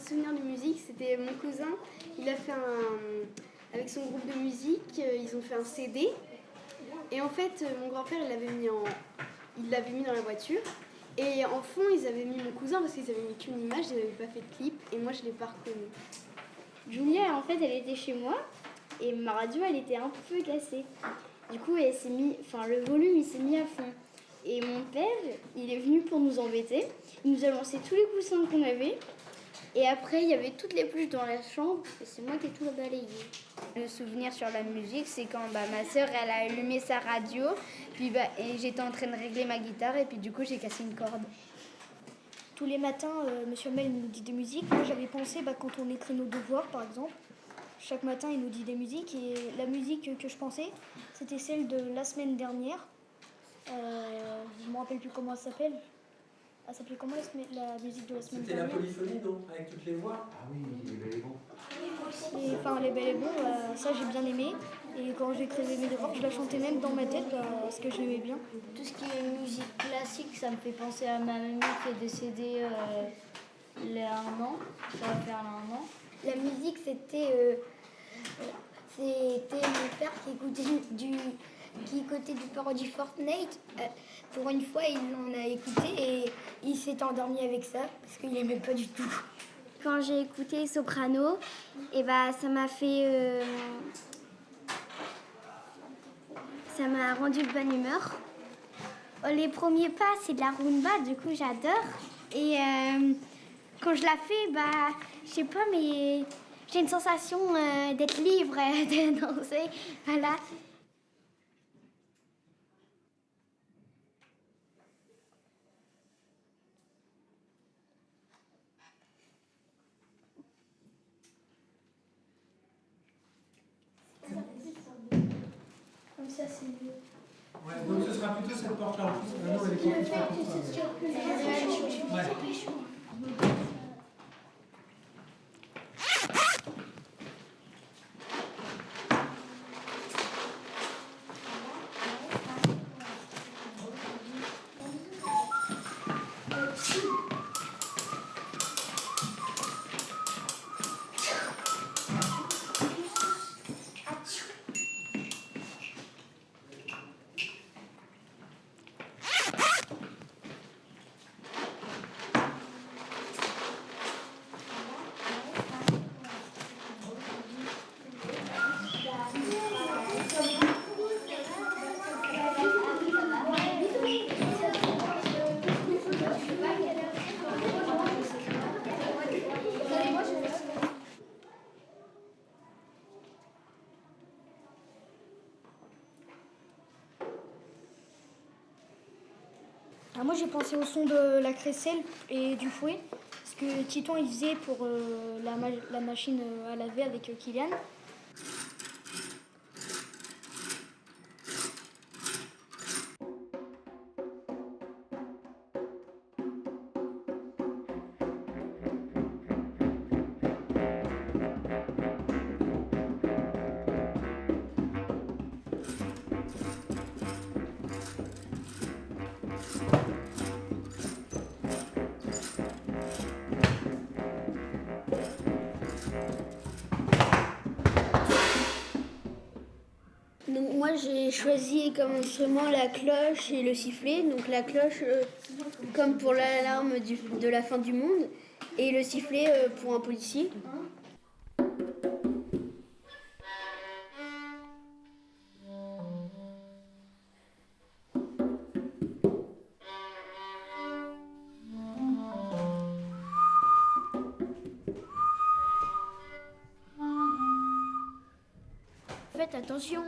souvenir de musique, c'était mon cousin. Il a fait avec son groupe de musique, ils ont fait un CD. Et en fait, mon grand-père, il l'avait mis dans la voiture. Et en fond, ils avaient mis mon cousin parce qu'ils avaient mis qu'une image, ils n'avaient pas fait de clip. Et moi, je ne l'ai pas reconnu. Julia, en fait, elle était chez moi et ma radio, elle était un peu cassée. Du coup, le volume, il s'est mis à fond. Et mon père, il est venu pour nous embêter. Il nous a lancé tous les coussins qu'on avait. Et après, il y avait toutes les peluches dans la chambre. Et c'est moi qui ai tout balayé. Le souvenir sur la musique, c'est quand ma sœur, elle a allumé sa radio. Puis et j'étais en train de régler ma guitare. Et puis du coup, j'ai cassé une corde. Tous les matins, Monsieur Mel nous dit des musiques. Moi, j'avais pensé, quand on écrit nos devoirs, par exemple, chaque matin, il nous dit des musiques. Et la musique que je pensais, c'était celle de la semaine dernière. Je ne me rappelle plus comment elle s'appelle. Elle s'appelait comment la musique de la semaine dernière? C'était la polyphonie, non? Avec toutes les voix? Ah oui, les belles et bons. Les belles et bons, ça j'ai bien aimé. Et quand j'écrivais mes devoirs, je la chantais même dans ma tête parce que je l'aimais bien. Tout ce qui est musique classique, ça me fait penser à ma mamie qui est décédée il y a 1 an. Ça va faire 1 an. La musique, c'était mon père qui écoutait du parodie Fortnite. Pour une fois, il en a écouté et il s'est endormi avec ça parce qu'il n'aimait pas du tout. Quand j'ai écouté Soprano, ça m'a fait... ça m'a rendu de bonne humeur. Les premiers pas, c'est de la rumba, du coup j'adore. Et quand je la fais, je sais pas, mais j'ai une sensation d'être libre, de danser, voilà. Comme ça, c'est mieux. Ouais, donc ce sera plutôt cette porte-là. Non, elle est Moi j'ai pensé au son de la crécelle et du fouet, ce que Titon il faisait pour la machine à laver avec Kylian. Donc moi j'ai choisi comme instrument la cloche et le sifflet. Donc la cloche comme pour l'alarme de la fin du monde et le sifflet pour un policier. Faites attention.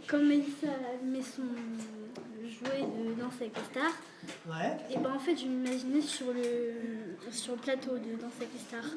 Quand Mélissa met son jouet de Danse avec les stars, et en fait je m'imaginais sur le plateau de Danse avec les stars.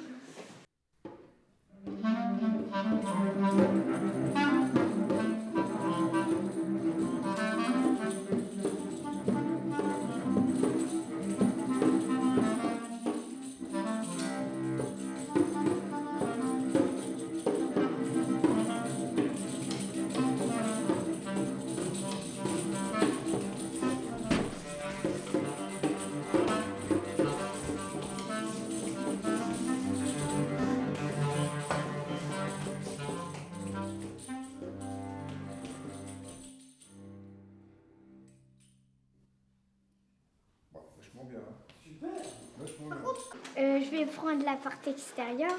Je vais prendre la porte extérieure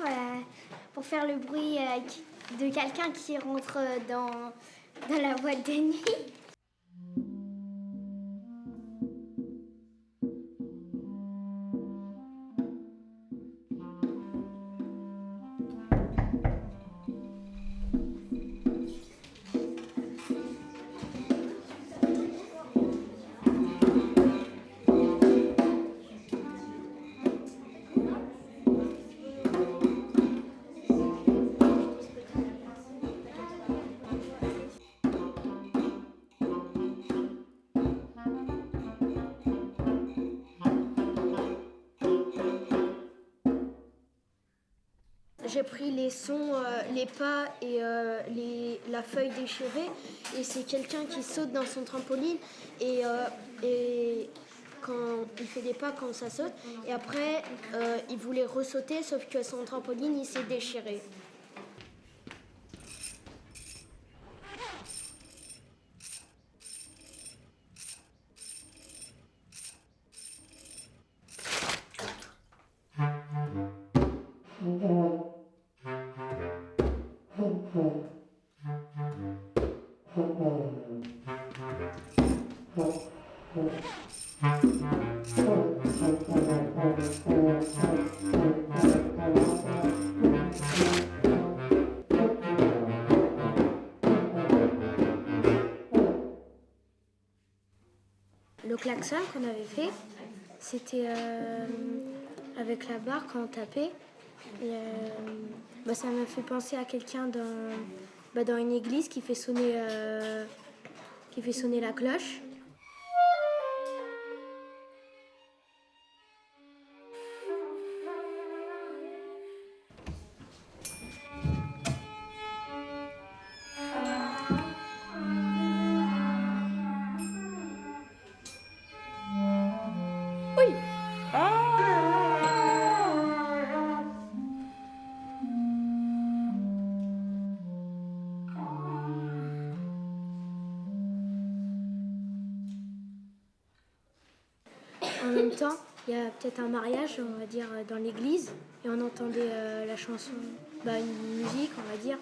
pour faire le bruit de quelqu'un qui rentre dans la boîte de nuit. J'ai pris les sons, les pas et la feuille déchirée. Et c'est quelqu'un qui saute dans son trampoline et quand il fait des pas quand ça saute. Et après, il voulait ressauter, sauf que son trampoline, il s'est déchiré. Le klaxon qu'on avait fait, c'était avec la barre quand on tapait. Et, ça m'a fait penser à quelqu'un dans une église qui fait sonner la cloche. En même temps, il y a peut-être un mariage, on va dire, dans l'église, et on entendait la chanson, une musique, on va dire.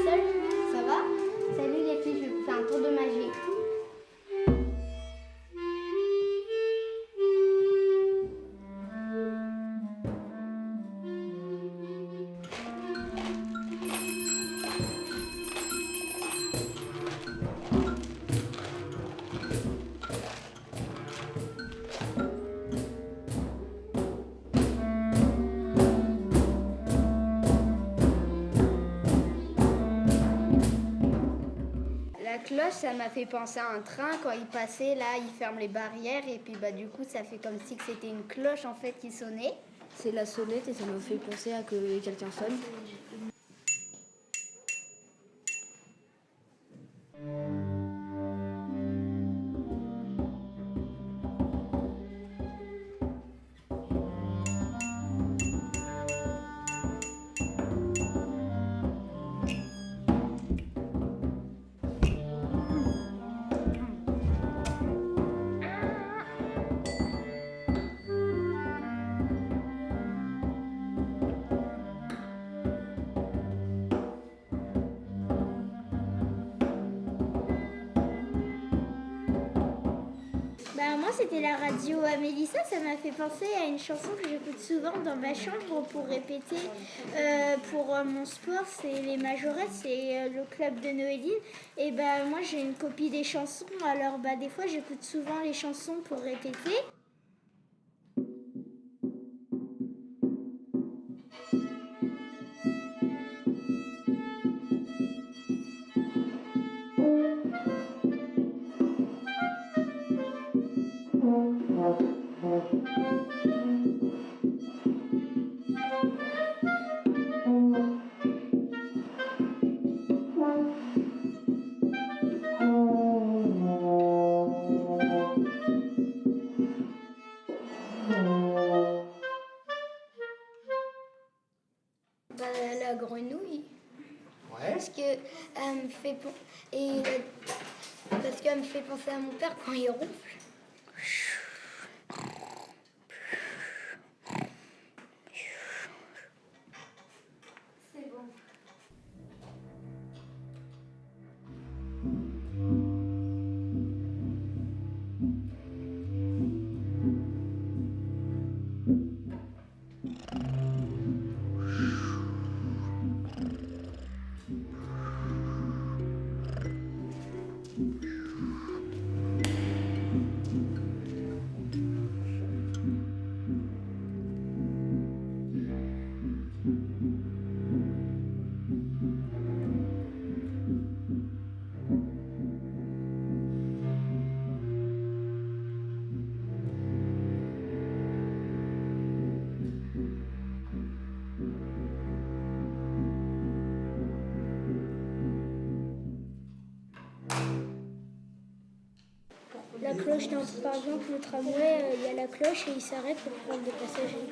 Salut, ça va? Salut les filles, je vais vous faire un tour de magie. La cloche, ça m'a fait penser à un train. Quand il passait, là, il ferme les barrières. Et puis, du coup, ça fait comme si que c'était une cloche, en fait, qui sonnait. C'est la sonnette et ça m'a fait penser à que quelqu'un sonne. Moi, c'était la radio à Mélissa. Ça m'a fait penser à une chanson que j'écoute souvent dans ma chambre pour répéter. Pour mon sport, c'est les majorettes, c'est le club de Noéline. Et moi, j'ai une copie des chansons. Alors, des fois, j'écoute souvent les chansons pour répéter. La grenouille. Ouais. Parce que elle me fait et Parce qu'elle me fait penser à mon père quand il ronfle. La cloche, par exemple, le tramway, il y a la cloche et il s'arrête pour prendre des passagers.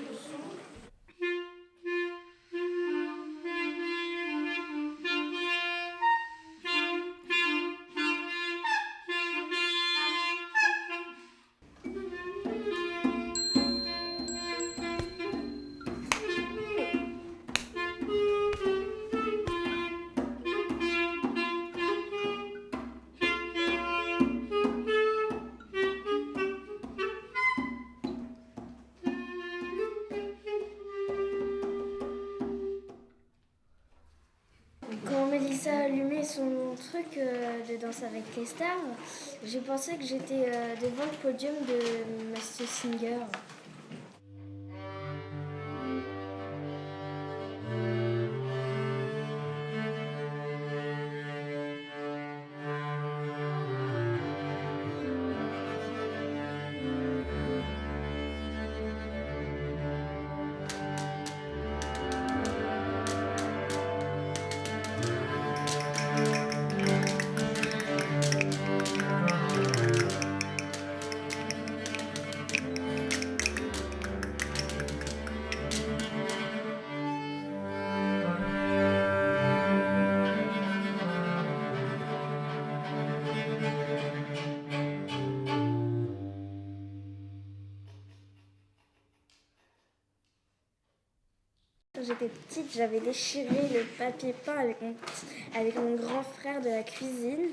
Quand Mélissa a allumé son truc de Danse avec les stars, j'ai pensé que j'étais devant le podium de Master Singer. Quand j'étais petite, j'avais déchiré le papier peint avec mon grand frère de la cuisine.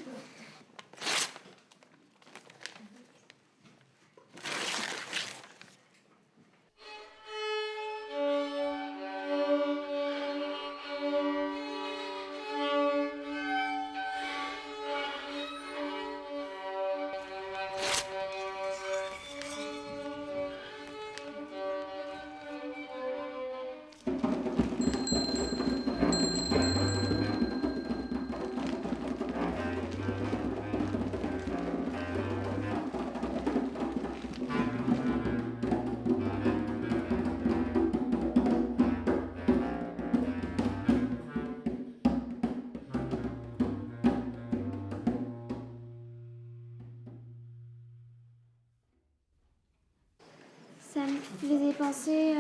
Ça me faisait penser,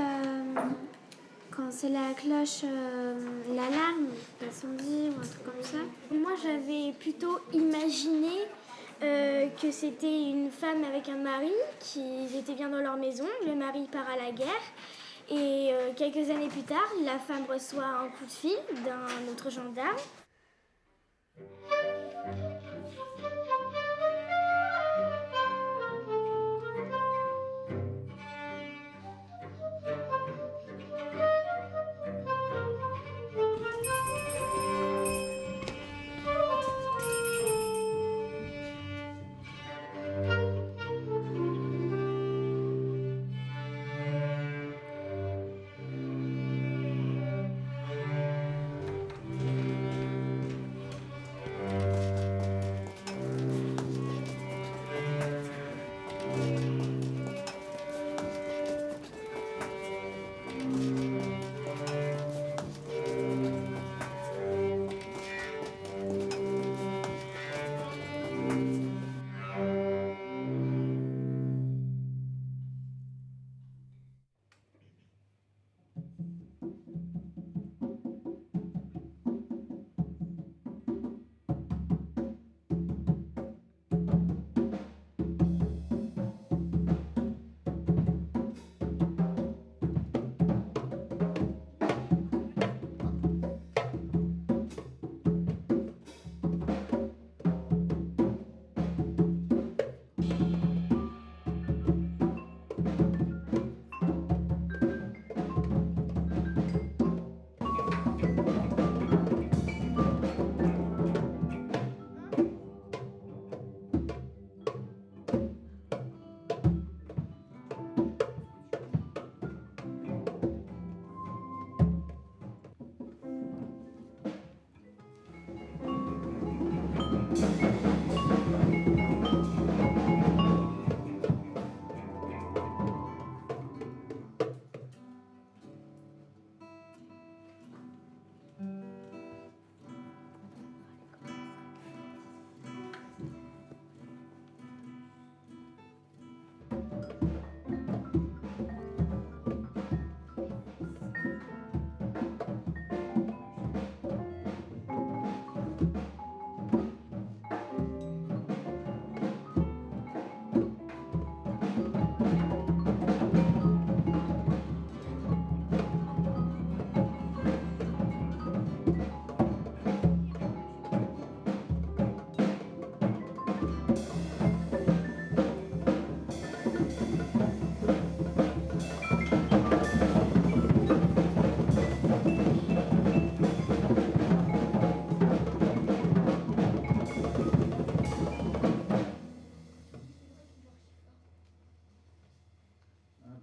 quand c'est la cloche, l'alarme d'incendie ou un truc comme ça. Moi, j'avais plutôt imaginé que c'était une femme avec un mari, qu'ils étaient bien dans leur maison, le mari part à la guerre, et quelques années plus tard, la femme reçoit un coup de fil d'un autre gendarme.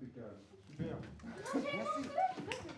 Impeccable. Super. Merci.